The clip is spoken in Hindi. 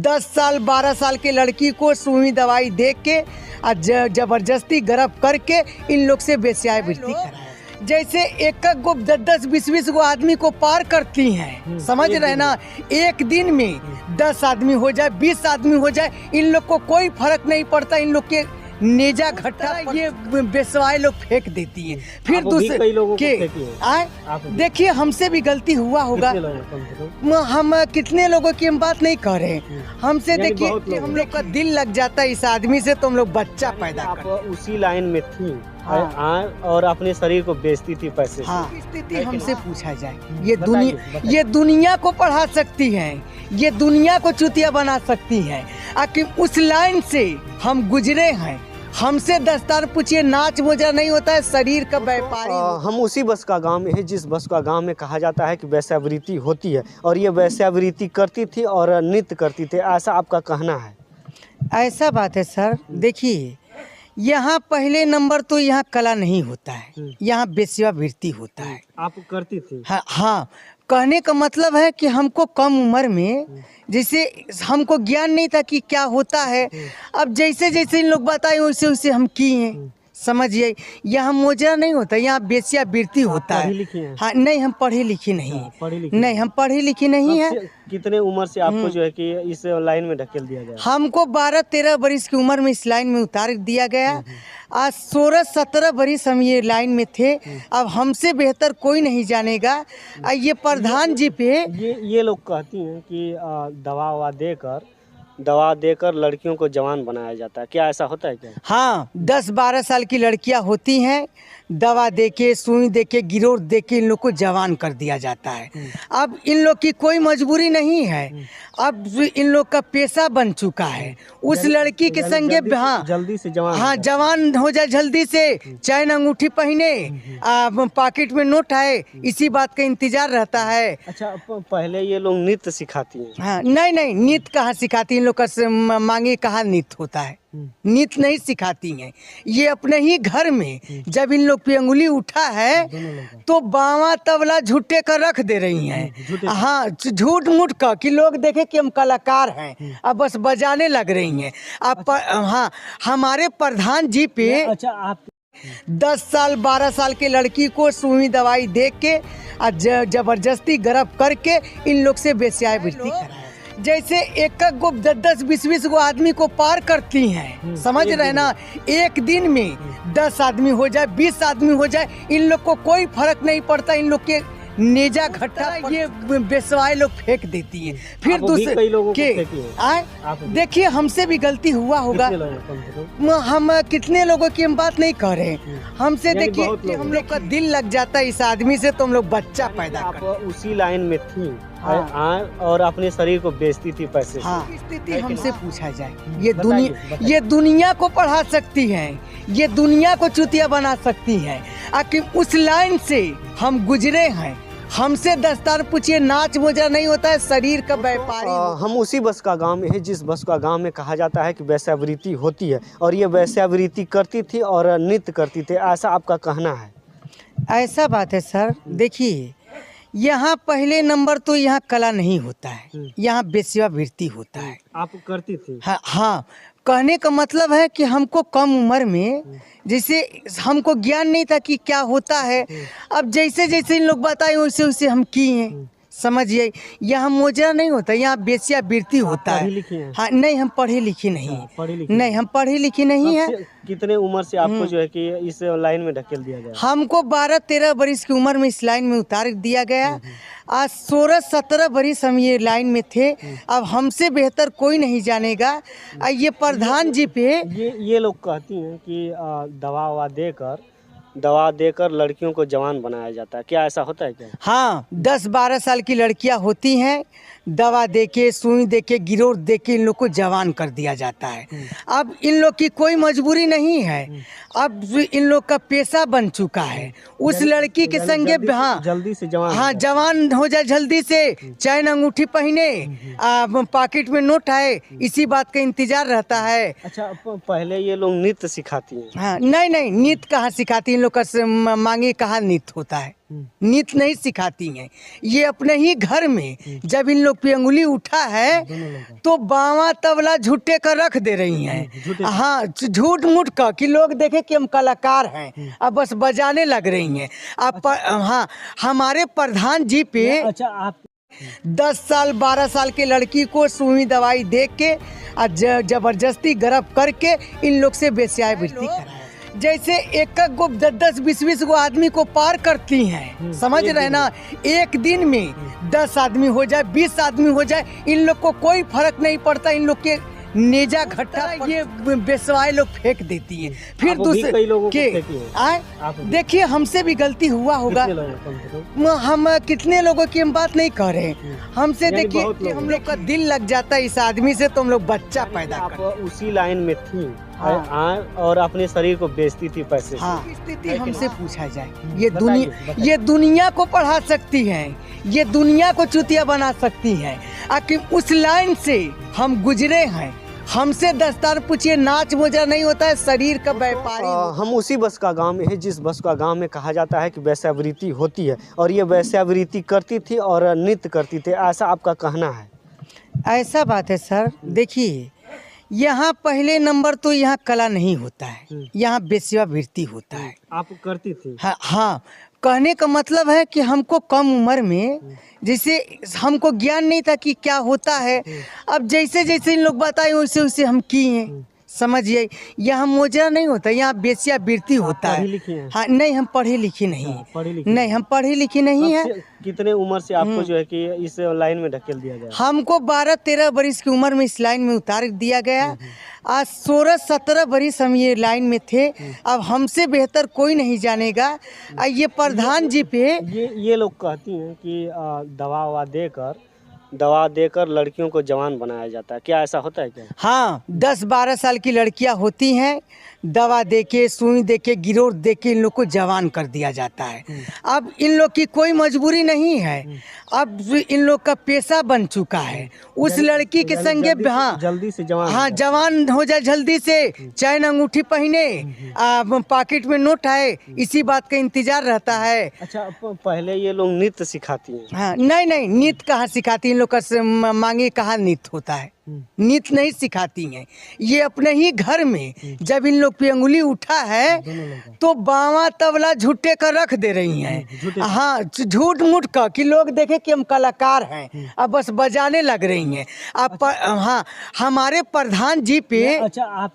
10 साल 12 साल के लड़की को सुई दवाई दे के और जबरदस्ती गर्भ करके इन लोग से वेश्यावृत्ति कराया। जैसे एक गो 10 20 गो आदमी को पार करती हैं, समझ रहे ना। एक दिन में 10 आदमी हो जाए 20 आदमी हो जाए, इन लोग को कोई फर्क नहीं पड़ता। इन लोग के नेजा घट्टा ये बेसवाए लोग फेंक देती है। फिर दूसरे के आए देखिए, हमसे भी गलती हुआ होगा। हम कितने लोगों की हम बात नहीं कर रहे हैं। हमसे देखिए, हम लोग का दिल लग जाता है इस आदमी से, तो हम लोग बच्चा पैदा करते हैं। उसी लाइन में थी और अपने शरीर को बेचती थी पैसे। हाँ, स्थिति हमसे पूछा जाए, ये दुनिया को पढ़ा सकती है, ये दुनिया को चुतिया बना सकती है। आखिर उस लाइन से हम गुजरे हैं। हमसे दस्तार पूछिए, नाच मोजा नहीं होता है, शरीर का व्यापारी। हम उसी बस का गांव में है जिस बस का गांव में कहा जाता है कि वेश्यावृत्ति होती है, और ये वेश्यावृत्ति करती थी और नृत्य करती थी, ऐसा आपका कहना है? ऐसा बात है सर, देखिए यहाँ पहले नंबर तो यहाँ कला नहीं होता है, यहाँ वेश्यावृत्ति होता है। आप करती थी? हाँ, कहने का मतलब है कि हमको कम उम्र में, जैसे हमको ज्ञान नहीं था कि क्या होता है। अब जैसे जैसे इन लोग बताए वैसे वैसे हम किए हैं, समझिए। यहाँ मोजा नहीं होता, यहाँ वेश्यावृत्ति होता है। हाँ, नहीं हम पढ़े लिखे नहीं है। नहीं हम पढ़े लिखे नहीं है। कितने उम्र से आपको जो है कि इस लाइन में ढकेल दिया गया? हमको 12-13 बरिस की उम्र में इस लाइन में उतार दिया गया। आज 16-17 बरिस हम ये लाइन में थे। अब हमसे बेहतर कोई नहीं जानेगा। ये प्रधान जी पे ये लोग कहती हैं कि दवा देकर लड़कियों को जवान बनाया जाता है, क्या ऐसा होता है क्या? हाँ, 10-12 साल की लड़कियां होती हैं, दवा देके सुई देके गिरोह देके इन लोग को जवान कर दिया जाता है। अब इन लोग की कोई मजबूरी नहीं है, अब इन लोग का पेशा बन चुका है। उस लड़की के संगे जल्दी से जवान, हाँ जवान हो जाए जल्दी से, चैन अंगूठी पहने, पॉकेट में नोट है, इसी बात का इंतजार रहता है। अच्छा, पहले ये लोग नृत्य सिखाती हैं? हाँ, नहीं नृत्य कहाँ सिखाती, इन लोग का मांगे कहाँ नृत्य होता है। नृत्य नहीं सिखाती हैं। ये अपने ही घर में जब इन लोग पे अंगुली उठा है तो बावा तबला झूठे का रख दे रही हैं। हाँ, झूठ मूठ का कि लोग देखे कि हम कलाकार हैं, अब बस बजाने लग रही हैं। अब हाँ, हमारे प्रधान जी पे अच्छा, आप 10 साल 12 साल के लड़की को सुई दवाई दे के और जबरदस्ती गर्भ करके इन लोग से वेश्यावृत्ति कराया। जैसे एक गो 10 20 गो आदमी को पार करती हैं, समझ रहे ना। एक दिन में 10 आदमी हो जाए 20 आदमी हो जाए, इन लोग को कोई फर्क नहीं पड़ता। इन लोग के नेजा घट्टा ये बेसवाए लोग फेंक देती है। फिर दूसरे के आए देखिए, हमसे भी गलती हुआ होगा। हम कितने लोगों की हम बात नहीं कर रहे हैं। हमसे देखिए, हम लोग का दिल लग जाता है इस आदमी से, तो हम लोग बच्चा पैदा करते हैं। उसी लाइन में थी और अपने शरीर को बेचती थी पैसे। हाँ, स्थिति हमसे पूछा जाए, ये दुनिया को पढ़ा सकती है, ये दुनिया को चुतिया बना सकती है। आखिर उस लाइन से हम गुजरे हैं। हमसे दस्तार पूछिए, नाच मोजा नहीं होता है, शरीर का व्यापारी। हम उसी बस का गांव में है जिस बस का गांव में कहा जाता है कि वेश्यावृत्ति होती है, और ये वेश्यावृत्ति करती थी और नृत्य करती थी, ऐसा आपका कहना है? ऐसा बात है सर, देखिए यहाँ पहले नंबर तो यहाँ कला नहीं होता है, यहाँ वेश्यावृत्ति होता है। आप करती थी? हाँ, कहने का मतलब है कि हमको कम उम्र में, जैसे हमको ज्ञान नहीं था कि क्या होता है। अब जैसे जैसे इन लोग बताए वैसे वैसे हम किए हैं, समझिए। यहाँ मोजा नहीं होता, यहाँ वेश्यावृत्ति होता है। हाँ, नहीं हम पढ़े लिखे नहीं है। नहीं हम पढ़े लिखे नहीं है। कितने उम्र से आपको जो है कि इस लाइन में ढकेल दिया गया? हमको 12-13 बरिस की उम्र में इस लाइन में उतार दिया गया। आज 16-17 बरिस हम ये लाइन में थे। अब हमसे बेहतर कोई नहीं जानेगा। ये प्रधान जी पे ये लोग कहती हैं कि दवा देकर लड़कियों को जवान बनाया जाता है, क्या ऐसा होता है क्या? हाँ, 10-12 साल की लड़कियां होती हैं, दवा देके सुई देके गिरोह देके इन लोग को जवान कर दिया जाता है। अब इन लोग की कोई मजबूरी नहीं है, अब इन लोग का पेशा बन चुका है। उस लड़की के संगे जल्दी से जवान, हाँ जवान हो जाए जल्दी से, चैन अंगूठी पहने, पॉकेट में नोट है, इसी बात का इंतजार रहता है। अच्छा, पहले ये लोग नृत्य सिखाती हैं? हाँ, नहीं नृत्य कहाँ सिखाती, इन लोग का मांगे कहाँ नृत्य होता है। नृत्य नहीं सिखाती हैं। ये अपने ही घर में जब इन लोग पे अंगुली उठा है तो बावा तबला झूठे का रख दे रही हैं। हाँ, झूठ मूठ का कि लोग देखे कि हम कलाकार हैं, अब बस बजाने लग रही हैं। अब हाँ, हमारे प्रधान जी पे अच्छा, आप 10 साल 12 साल की लड़की को सुई दवाई दे के जबरदस्ती गर्भ करके इन लोग से वेश्यावृत्ति कराया। जैसे एक गो 10 20 गो आदमी को पार करती हैं, समझ रहे ना। एक दिन में 10 आदमी हो जाए, 20 आदमी हो जाए, इन लोग को कोई फर्क नहीं पड़ता। इन लोग के नेजा घट्टा ये बेसवाए लोग फेंक देती है। फिर दूसरे के देखिए, हमसे भी गलती हुआ होगा। हम कितने लोगों की हम बात नहीं कर रहे, हमसे देखिए कि हम लोग का दिल लग जाता है इस आदमी से, तो हम लोग बच्चा पैदा आप उसी लाइन में थी। हाँ। और अपने शरीर को बेचती थी पैसे। हाँ, स्थिति हमसे पूछा जाए, ये दुनिया को पढ़ा सकती है, ये दुनिया को चुतिया बना सकती है। आखिर उस लाइन से हम गुजरे हैं। हमसे दस्तार पूछिए, नाच मोजा नहीं होता है, शरीर का व्यापारी। हम उसी बस का गांव में है जिस बस का गांव में कहा जाता है कि वेश्यावृत्ति होती है, और ये वेश्यावृत्ति करती थी और नृत्य करती थी, ऐसा आपका कहना है? ऐसा बात है सर। देखिए, यहाँ पहले नंबर तो यहाँ कला नहीं होता है, यहाँ वेश्यावृत्ति होता है। आप करती थी? हाँ, कहने का मतलब है कि हमको कम उम्र में, जैसे हमको ज्ञान नहीं था कि क्या होता है। अब जैसे जैसे इन लोग बताए वैसे वैसे हम किए, समझिए। यहाँ मोजा नहीं होता, यहाँ वेश्यावृत्ति होता है। हाँ, नहीं, हम पढ़े लिखे नहीं। नहीं, हम पढ़े लिखे नहीं है। कितने उम्र से आपको जो है कि इस लाइन में ढकेल दिया गया? हमको 12-13 बरिस की उम्र में इस लाइन में उतार दिया गया। आज 16-17 बरिस हम ये लाइन में थे। अब हमसे बेहतर कोई नहीं जानेगा। ये प्रधान जी पे ये लोग कहती हैं कि दवा देकर लड़कियों को जवान बनाया जाता है, क्या ऐसा होता है क्या? हाँ, 10-12 साल की लड़कियां होती हैं, दवा देके, सुई देके, गिरोट देके इन लोग को जवान कर दिया जाता है। अब इन लोग की कोई मजबूरी नहीं है, अब इन लोग का पेशा बन चुका है। उस लड़की के संगे जल्दी से जवान, हाँ, जवान हो जाए जल्दी से, चैन अंगूठी पहने, पॉकेट में नोट आए, इसी बात का इंतजार रहता है। अच्छा, पहले ये लोग नृत्य सिखाती हैं? हाँ, नहीं, नृत्य कहाँ सिखाती, इन लोग का मांगे कहाँ नृत्य होता है। नृत्य नहीं सिखाती हैं। ये अपने ही घर में जब इन लोग पे अंगुली उठा है तो बावा तबला झूठे का रख दे रही हैं। हाँ, झूठ मूठ का कि लोग देखे कि हम कलाकार हैं, अब बस बजाने लग रही हैं। अब हाँ, हमारे प्रधान जी पे अच्छा, आप